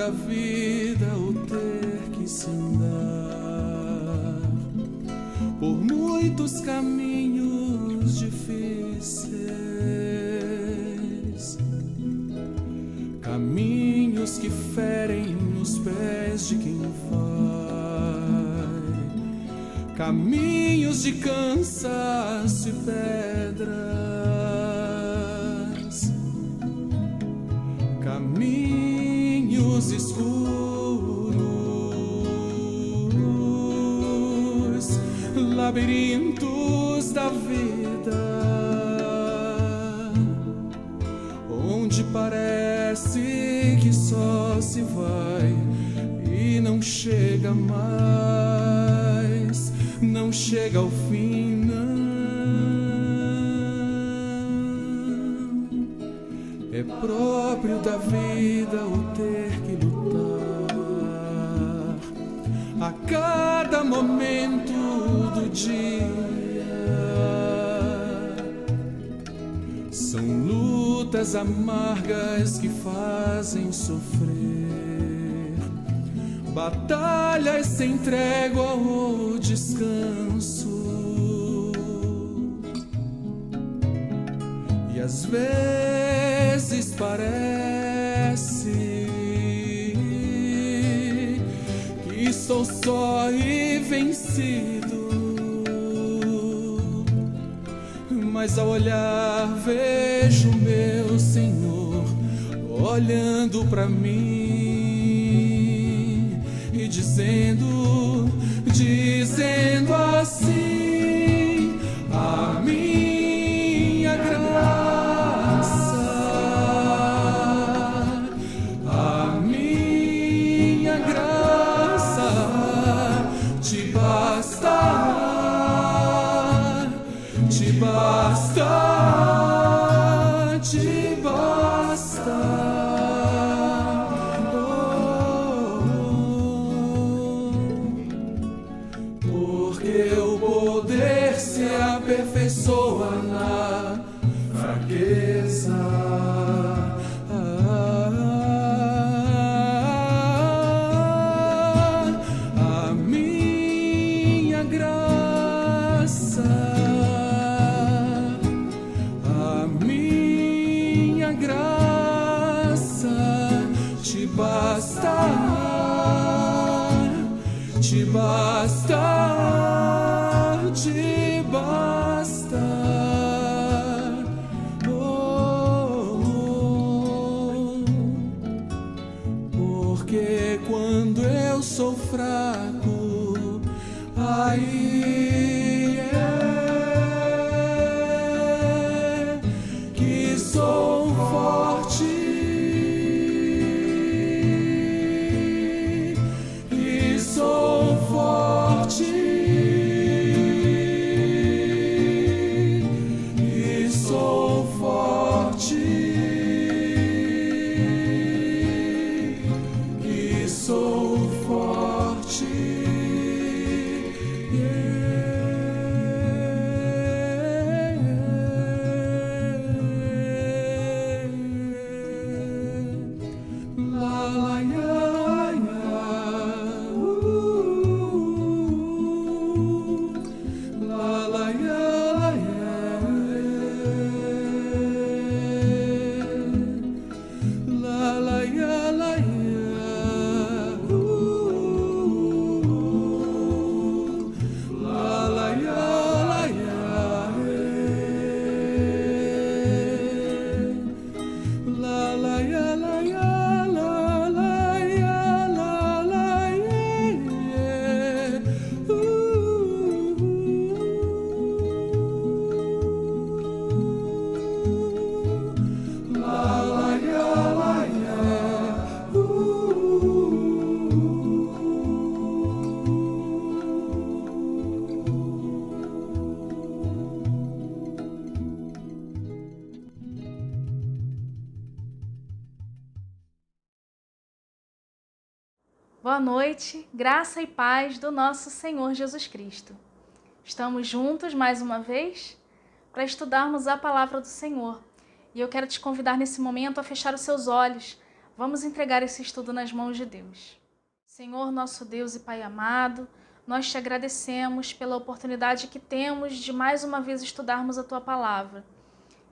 da vida o ter que se andar por muitos caminhos difíceis, caminhos que ferem os pés de quem vai, caminhos de cansaço e pedras, caminhos escuros, labirintos da vida, onde parece que só se vai e não chega mais, não chega ao fim, não. É próprio da vida o ter que lutar a cada momento do dia. São lutas amargas que fazem sofrer, batalhas sem trégua ou descanso, e às vezes parece que estou só e vencido, mas ao olhar vejo meu Senhor olhando pra mim e dizendo assim: a minha graça, a minha graça te bastará, te bastará, te bastará. Porque o poder se aperfeiçoa na fraqueza. A minha graça, a minha graça te bastará, te bastará, te bastará. Porque quando eu sou fraco, aí é que sou forte, e sou forte, e sou forte, e sou forte. La la ya ya, la la ya ya, la la ya ya, la la ya ya, la la ya ya. Boa noite, graça e paz do nosso Senhor Jesus Cristo. Estamos juntos mais uma vez para estudarmos a palavra do Senhor. E eu quero te convidar nesse momento a fechar os seus olhos Vamos entregar esse estudo nas mãos de Deus. Senhor, nosso Deus e Pai amado, nós te agradecemos pela oportunidade que temos de mais uma vez estudarmos a Tua Palavra.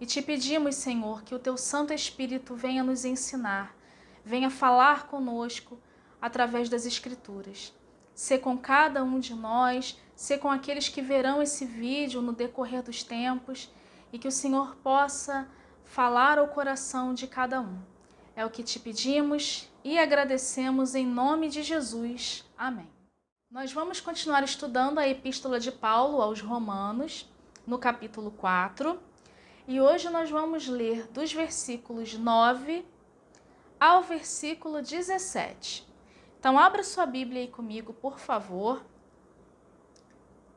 E te pedimos, Senhor, que o Teu Santo Espírito venha nos ensinar, venha falar conosco através das Escrituras. Sê com cada um de nós, sê com aqueles que verão esse vídeo no decorrer dos tempos e que o Senhor possa falar ao coração de cada um. É o que te pedimos e agradecemos em nome de Jesus. Amém. Nós vamos continuar estudando a Epístola de Paulo aos Romanos, no capítulo 4, e hoje nós vamos ler dos versículos 9 ao versículo 17. Então, abra sua Bíblia aí comigo, por favor,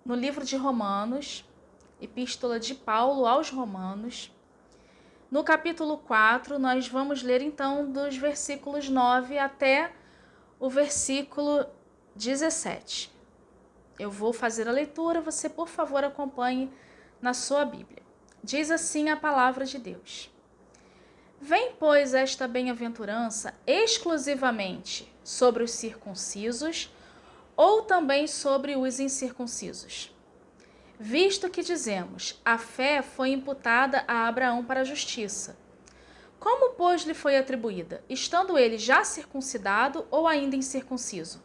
no livro de Romanos, Epístola de Paulo aos Romanos. No capítulo 4, nós vamos ler então dos versículos 9 até o versículo 17. Eu vou fazer a leitura, você, por favor, acompanhe na sua Bíblia. Diz assim a palavra de Deus: Vem, pois, esta bem-aventurança exclusivamente sobre os circuncisos ou também sobre os incircuncisos? Visto que dizemos, a fé foi imputada a Abraão para a justiça. Como, pois, lhe foi atribuída, estando ele já circuncidado ou ainda incircunciso?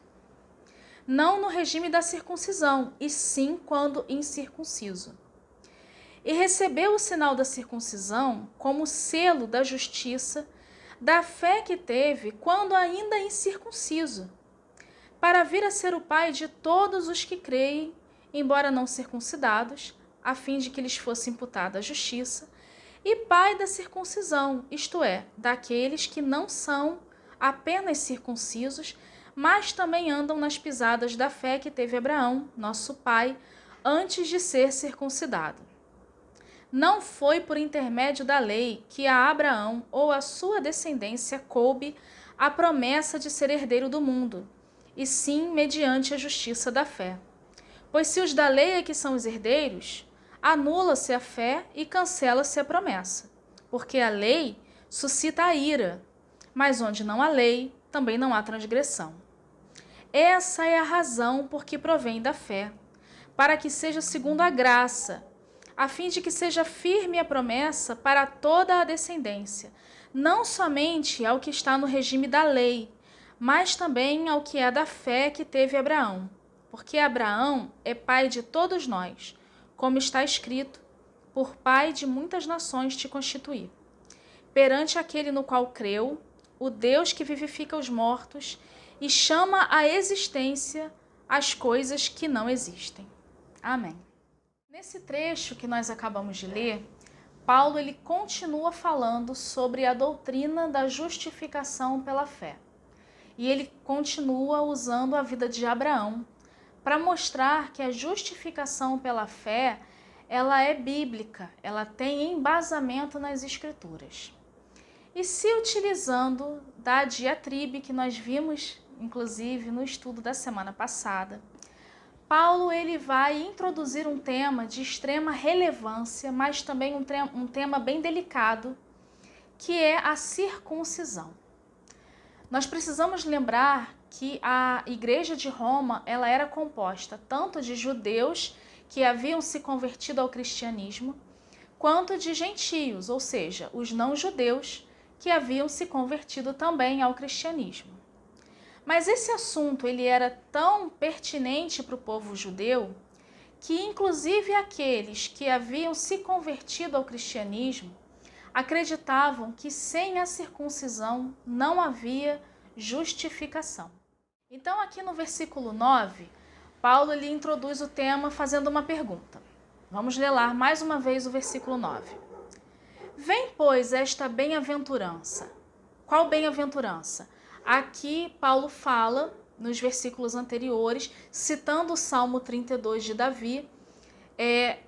Não no regime da circuncisão, e sim quando incircunciso. E recebeu o sinal da circuncisão como selo da justiça, da fé que teve quando ainda incircunciso, para vir a ser o pai de todos os que creem, embora não circuncidados, a fim de que lhes fosse imputada a justiça, e pai da circuncisão, isto é, daqueles que não são apenas circuncisos, mas também andam nas pisadas da fé que teve Abraão, nosso pai, antes de ser circuncidado. Não foi por intermédio da lei que a Abraão ou a sua descendência coube a promessa de ser herdeiro do mundo, e sim mediante a justiça da fé. Pois se os da lei é que são os herdeiros, anula-se a fé e cancela-se a promessa, porque a lei suscita a ira, mas onde não há lei, também não há transgressão. Essa é a razão por que provém da fé, para que seja segundo a graça, a fim de que seja firme a promessa para toda a descendência, não somente ao que está no regime da lei, mas também ao que é da fé que teve Abraão. Porque Abraão é pai de todos nós, como está escrito, por pai de muitas nações te constituí. Perante aquele no qual creu, o Deus que vivifica os mortos e chama à existência as coisas que não existem. Amém. Nesse trecho que nós acabamos de ler, Paulo ele continua falando sobre a doutrina da justificação pela fé. E ele continua usando a vida de Abraão para mostrar que a justificação pela fé, ela é bíblica, ela tem embasamento nas Escrituras. E se utilizando da diatribe que nós vimos, inclusive, no estudo da semana passada, Paulo ele vai introduzir um tema de extrema relevância, mas também um tema bem delicado, que é a circuncisão. Nós precisamos lembrar que a Igreja de Roma ela era composta tanto de judeus que haviam se convertido ao cristianismo, quanto de gentios, ou seja, os não-judeus que haviam se convertido também ao cristianismo. Mas esse assunto ele era tão pertinente para o povo judeu que inclusive aqueles que haviam se convertido ao cristianismo acreditavam que sem a circuncisão não havia justificação. Então aqui no versículo 9, Paulo ele introduz o tema fazendo uma pergunta. Vamos ler lá mais uma vez o versículo 9. Vem, pois, esta bem-aventurança. Qual bem-aventurança? Aqui Paulo fala, nos versículos anteriores, citando o Salmo 32 de Davi,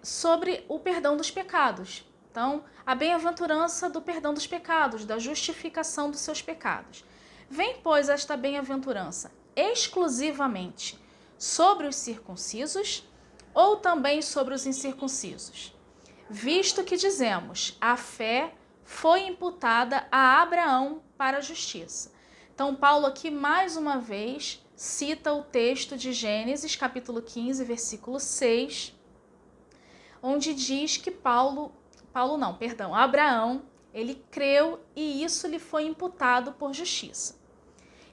sobre o perdão dos pecados. Então, a bem-aventurança do perdão dos pecados, da justificação dos seus pecados. Vem, pois, esta bem-aventurança exclusivamente sobre os circuncisos ou também sobre os incircuncisos? Visto que dizemos, a fé foi imputada a Abraão para a justiça. Então, Paulo aqui mais uma vez cita o texto de Gênesis, capítulo 15, versículo 6, onde diz que Abraão, ele creu e isso lhe foi imputado por justiça.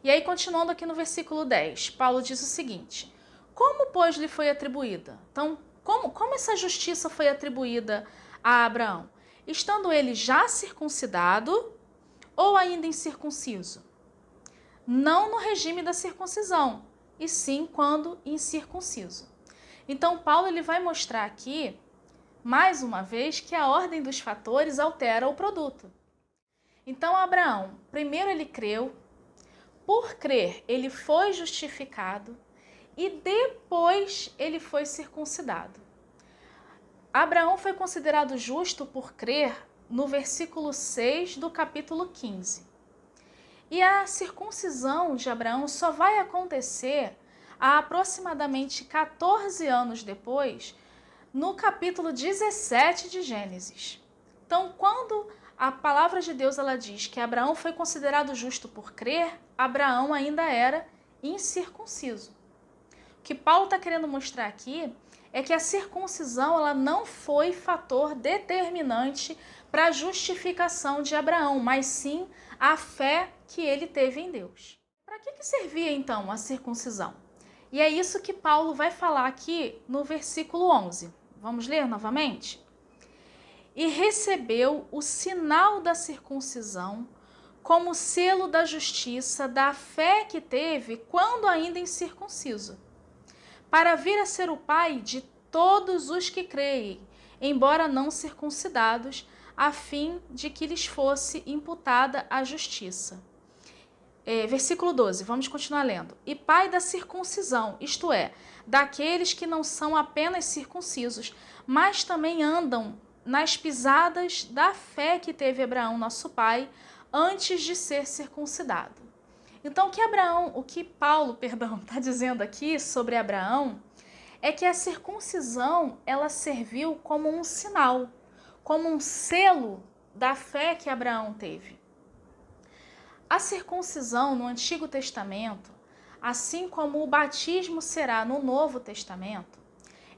E aí, continuando aqui no versículo 10, Paulo diz o seguinte: como, pois, lhe foi atribuída? Então, como essa justiça foi atribuída a Abraão? Estando ele já circuncidado ou ainda incircunciso? Não no regime da circuncisão, e sim quando incircunciso. Então, Paulo ele vai mostrar aqui, mais uma vez, que a ordem dos fatores altera o produto. Então, Abraão, primeiro ele creu, por crer ele foi justificado e depois ele foi circuncidado. Abraão foi considerado justo por crer no versículo 6 do capítulo 15. E a circuncisão de Abraão só vai acontecer há aproximadamente 14 anos depois, no capítulo 17 de Gênesis. Então, quando a palavra de Deus ela diz que Abraão foi considerado justo por crer, Abraão ainda era incircunciso. O que Paulo está querendo mostrar aqui é que a circuncisão ela não foi fator determinante para a justificação de Abraão, mas sim a fé que ele teve em Deus. Para que servia então a circuncisão? E é isso que Paulo vai falar aqui no versículo 11. Vamos ler novamente? E recebeu o sinal da circuncisão como selo da justiça da fé que teve quando ainda incircunciso, para vir a ser o pai de todos os que creem, embora não circuncidados, a fim de que lhes fosse imputada a justiça. Versículo 12, vamos continuar lendo. E pai da circuncisão, isto é, daqueles que não são apenas circuncisos, mas também andam nas pisadas da fé que teve Abraão, nosso pai, antes de ser circuncidado. Então, o que Paulo está dizendo aqui sobre Abraão é que a circuncisão ela serviu como um sinal, como um selo da fé que Abraão teve. A circuncisão no Antigo Testamento, assim como o batismo será no Novo Testamento,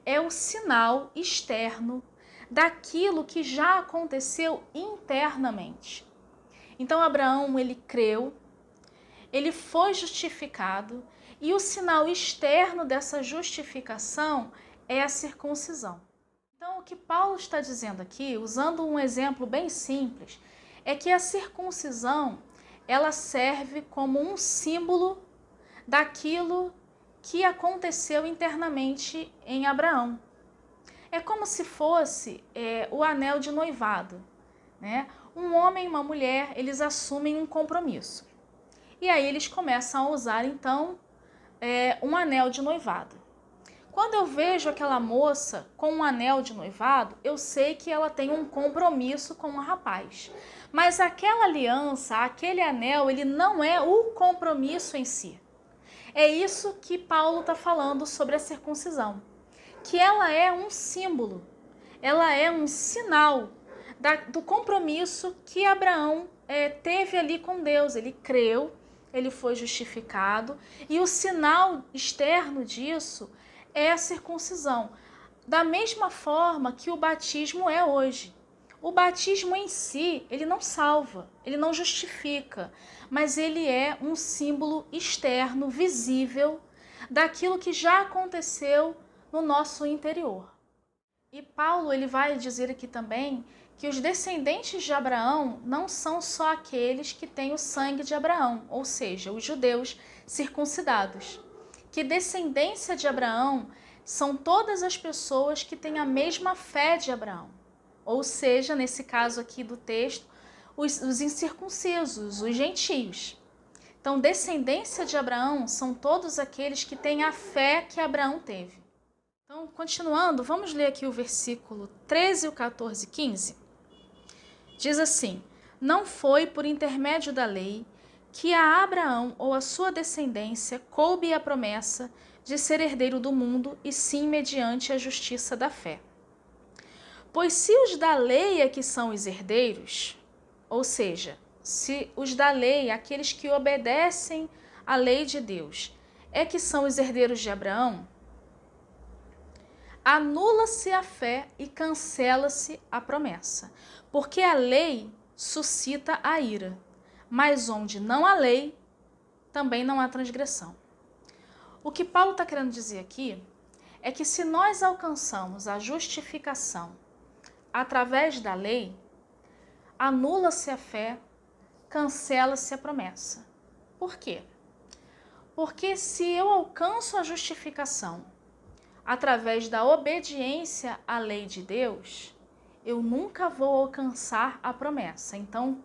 é o sinal externo daquilo que já aconteceu internamente. Então Abraão, ele creu, ele foi justificado e o sinal externo dessa justificação é a circuncisão. Então o que Paulo está dizendo aqui, usando um exemplo bem simples, é que a circuncisão ela serve como um símbolo daquilo que aconteceu internamente em Abraão. É como se fosse o anel de noivado, né? Um homem e uma mulher, eles assumem um compromisso. E aí eles começam a usar, então, um anel de noivado. Quando eu vejo aquela moça com um anel de noivado, eu sei que ela tem um compromisso com o rapaz. Mas aquela aliança, aquele anel, ele não é o compromisso em si. É isso que Paulo está falando sobre a circuncisão. Que ela é um símbolo, ela é um sinal do compromisso que Abraão teve ali com Deus. Ele creu, ele foi justificado e o sinal externo disso é a circuncisão. Da mesma forma que o batismo é hoje. O batismo em si, ele não salva, ele não justifica, mas ele é um símbolo externo, visível, daquilo que já aconteceu no nosso interior. E Paulo ele vai dizer aqui também que os descendentes de Abraão não são só aqueles que têm o sangue de Abraão, ou seja, os judeus circuncidados. Que descendência de Abraão são todas as pessoas que têm a mesma fé de Abraão. Ou seja, nesse caso aqui do texto, os incircuncisos, os gentios. Então, descendência de Abraão são todos aqueles que têm a fé que Abraão teve. Então, continuando, vamos ler aqui o versículo 13, o 14 e 15. Diz assim: não foi por intermédio da lei que a Abraão ou a sua descendência coube a promessa de ser herdeiro do mundo, e sim mediante a justiça da fé. Pois se os da lei é que são os herdeiros, ou seja, se os da lei, aqueles que obedecem à lei de Deus, é que são os herdeiros de Abraão, anula-se a fé e cancela-se a promessa, porque a lei suscita a ira, mas onde não há lei, também não há transgressão. O que Paulo está querendo dizer aqui é que se nós alcançamos a justificação através da lei, anula-se a fé, cancela-se a promessa. Por quê? Porque se eu alcanço a justificação através da obediência à lei de Deus, eu nunca vou alcançar a promessa. Então,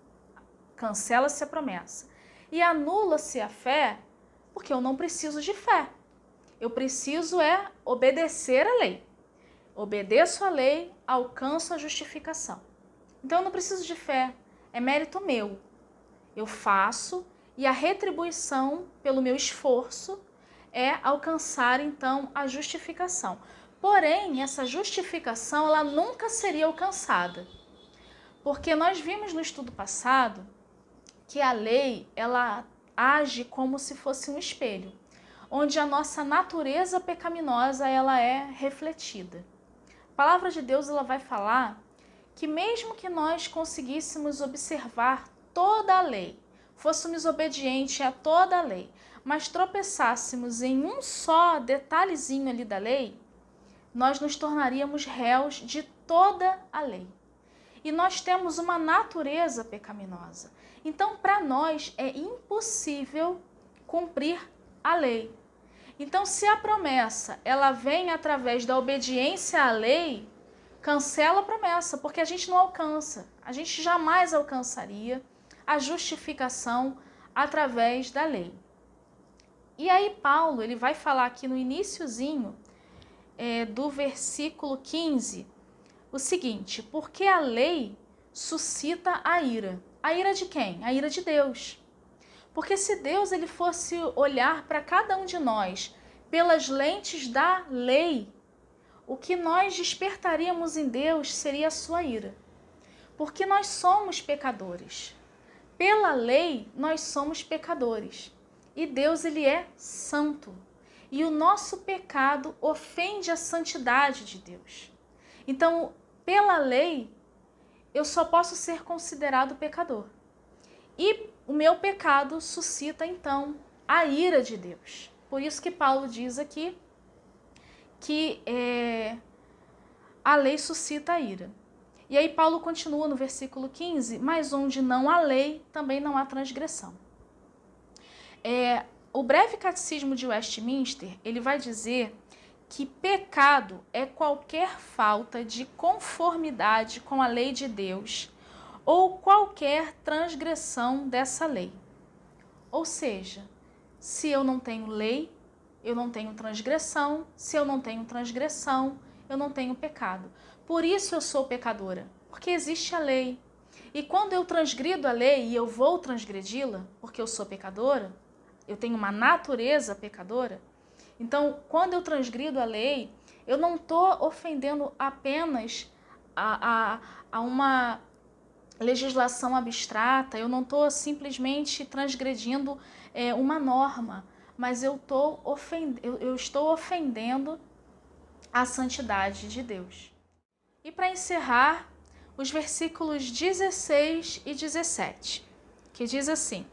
cancela-se a promessa. E anula-se a fé, porque eu não preciso de fé. Eu preciso obedecer à lei. Obedeço à lei, alcanço a justificação. Então, eu não preciso de fé, é mérito meu. Eu faço e a retribuição pelo meu esforço é alcançar, então, a justificação. Porém, essa justificação, ela nunca seria alcançada. Porque nós vimos no estudo passado que a lei, ela age como se fosse um espelho, onde a nossa natureza pecaminosa, ela é refletida. A palavra de Deus, ela vai falar que mesmo que nós conseguíssemos observar toda a lei, fôssemos obedientes a toda a lei, mas tropeçássemos em um só detalhezinho ali da lei, nós nos tornaríamos réus de toda a lei. E nós temos uma natureza pecaminosa. Então, para nós é impossível cumprir a lei. Então, se a promessa ela vem através da obediência à lei, cancela a promessa, porque a gente não alcança. A gente jamais alcançaria a justificação através da lei. E aí Paulo, ele vai falar aqui no iniciozinho do versículo 15, o seguinte: porque a lei suscita a ira. A ira de quem? A ira de Deus. Porque se Deus ele fosse olhar para cada um de nós pelas lentes da lei, o que nós despertaríamos em Deus seria a sua ira. Porque nós somos pecadores. Pela lei, nós somos pecadores. E Deus, ele é santo. E o nosso pecado ofende a santidade de Deus. Então, pela lei, eu só posso ser considerado pecador. E o meu pecado suscita, então, a ira de Deus. Por isso que Paulo diz aqui que a lei suscita a ira. E aí Paulo continua no versículo 15, mas onde não há lei, também não há transgressão. O breve catecismo de Westminster, ele vai dizer que pecado é qualquer falta de conformidade com a lei de Deus ou qualquer transgressão dessa lei. Ou seja, se eu não tenho lei, eu não tenho transgressão. Se eu não tenho transgressão, eu não tenho pecado. Por isso eu sou pecadora, porque existe a lei. E quando eu transgrido a lei e eu vou transgredi-la, porque eu sou pecadora, eu tenho uma natureza pecadora, então quando eu transgrido a lei, eu não estou ofendendo apenas a uma legislação abstrata, eu não estou simplesmente transgredindo uma norma, mas eu estou ofendendo a santidade de Deus. E para encerrar, os versículos 16 e 17, que diz assim: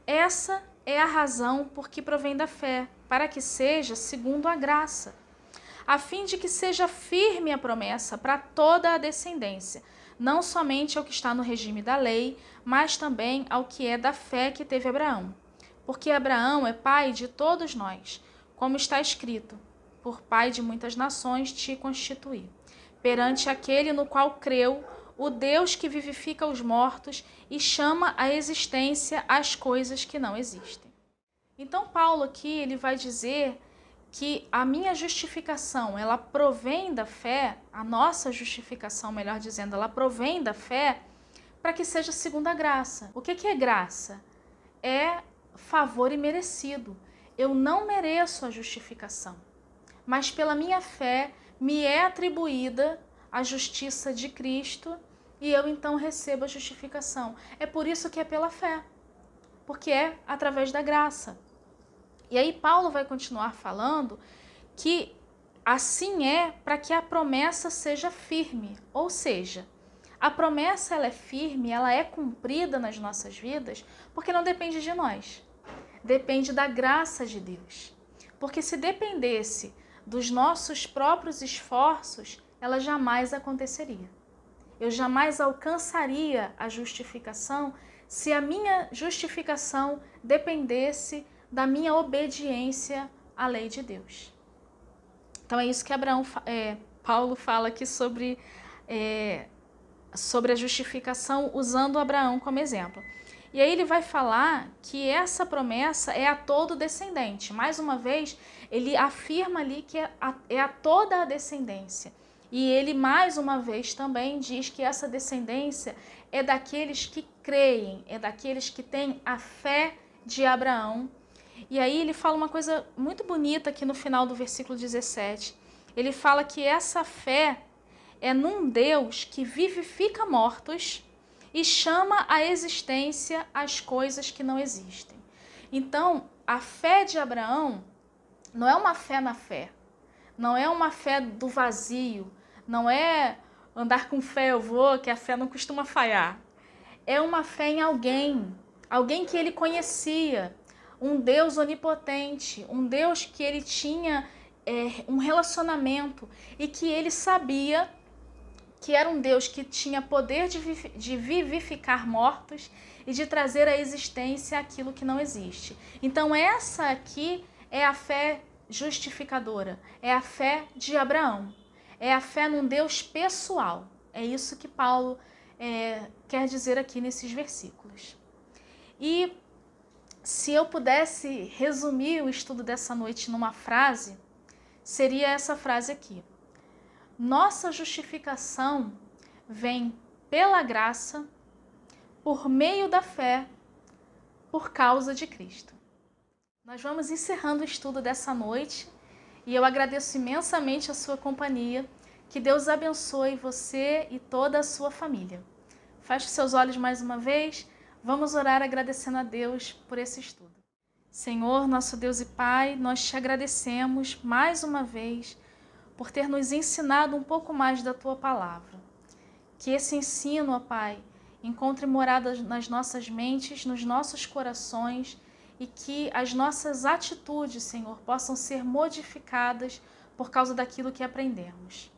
essa é a razão por que provém da fé, para que seja segundo a graça, a fim de que seja firme a promessa para toda a descendência, não somente ao que está no regime da lei, mas também ao que é da fé que teve Abraão. Porque Abraão é pai de todos nós, como está escrito: por pai de muitas nações te constituí. Perante aquele no qual creu, o Deus que vivifica os mortos e chama à existência as coisas que não existem. Então Paulo aqui ele vai dizer que a minha justificação, ela provém da fé, a nossa justificação, melhor dizendo, ela provém da fé para que seja segundo a graça. O que é graça? É favor imerecido. Eu não mereço a justificação, mas pela minha fé me é atribuída a justiça de Cristo e eu então recebo a justificação. É por isso que é pela fé, porque é através da graça. E aí Paulo vai continuar falando que assim é para que a promessa seja firme, ou seja, a promessa ela é firme, ela é cumprida nas nossas vidas, porque não depende de nós, depende da graça de Deus. Porque se dependesse dos nossos próprios esforços, ela jamais aconteceria. Eu jamais alcançaria a justificação se a minha justificação dependesse da minha obediência à lei de Deus. Então é isso que Paulo fala aqui sobre a justificação, usando Abraão como exemplo. E aí ele vai falar que essa promessa é a todo descendente. Mais uma vez, ele afirma ali que é a toda a descendência. E ele, mais uma vez, também diz que essa descendência é daqueles que creem, é daqueles que têm a fé de Abraão. E aí ele fala uma coisa muito bonita aqui no final do versículo 17. Ele fala que essa fé é num Deus que vivifica mortos e chama à existência as coisas que não existem. Então, a fé de Abraão não é uma fé na fé, não é uma fé do vazio, não é andar com fé eu vou, que a fé não costuma falhar. É uma fé em alguém que ele conhecia, um Deus onipotente, um Deus que ele tinha um relacionamento e que ele sabia que era um Deus que tinha poder de vivificar mortos e de trazer à existência aquilo que não existe. Então essa aqui é a fé justificadora, é a fé de Abraão, é a fé num Deus pessoal. É isso que Paulo quer dizer aqui nesses versículos. E se eu pudesse resumir o estudo dessa noite numa frase, seria essa frase aqui: nossa justificação vem pela graça, por meio da fé, por causa de Cristo. Nós vamos encerrando o estudo dessa noite e eu agradeço imensamente a sua companhia. Que Deus abençoe você e toda a sua família. Feche seus olhos mais uma vez. Vamos orar agradecendo a Deus por esse estudo. Senhor, nosso Deus e Pai, nós te agradecemos mais uma vez por ter nos ensinado um pouco mais da Tua Palavra. Que esse ensino, ó Pai, encontre morada nas nossas mentes, nos nossos corações e que as nossas atitudes, Senhor, possam ser modificadas por causa daquilo que aprendemos.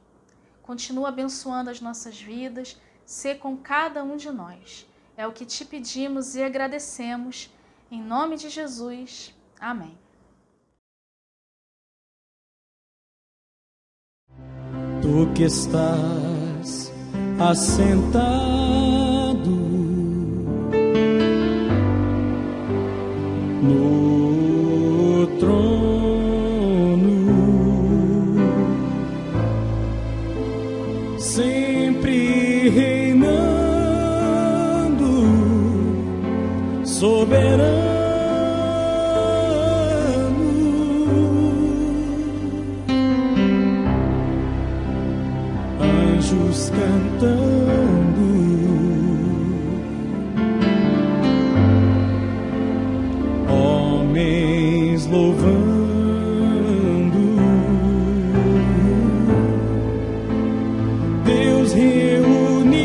Continua abençoando as nossas vidas, sê com cada um de nós. É o que te pedimos e agradecemos. Em nome de Jesus. Amém. Tu que estás assentado no trono, sempre reinando, soberano, anjos cantando, homens louvando, Deus reunido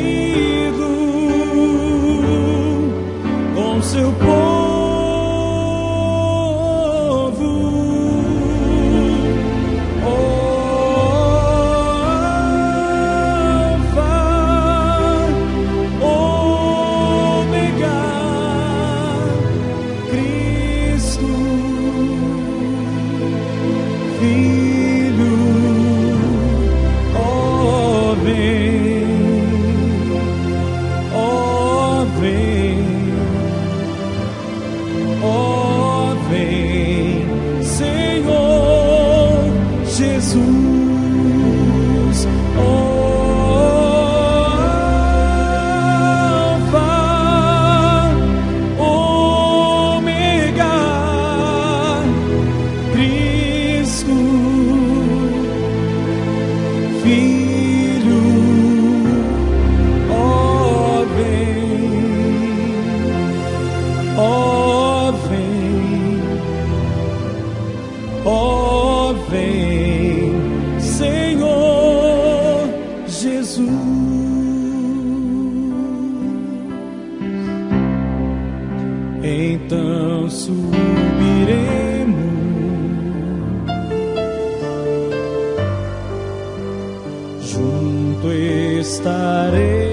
com seu povo. então subiremos, junto estarei.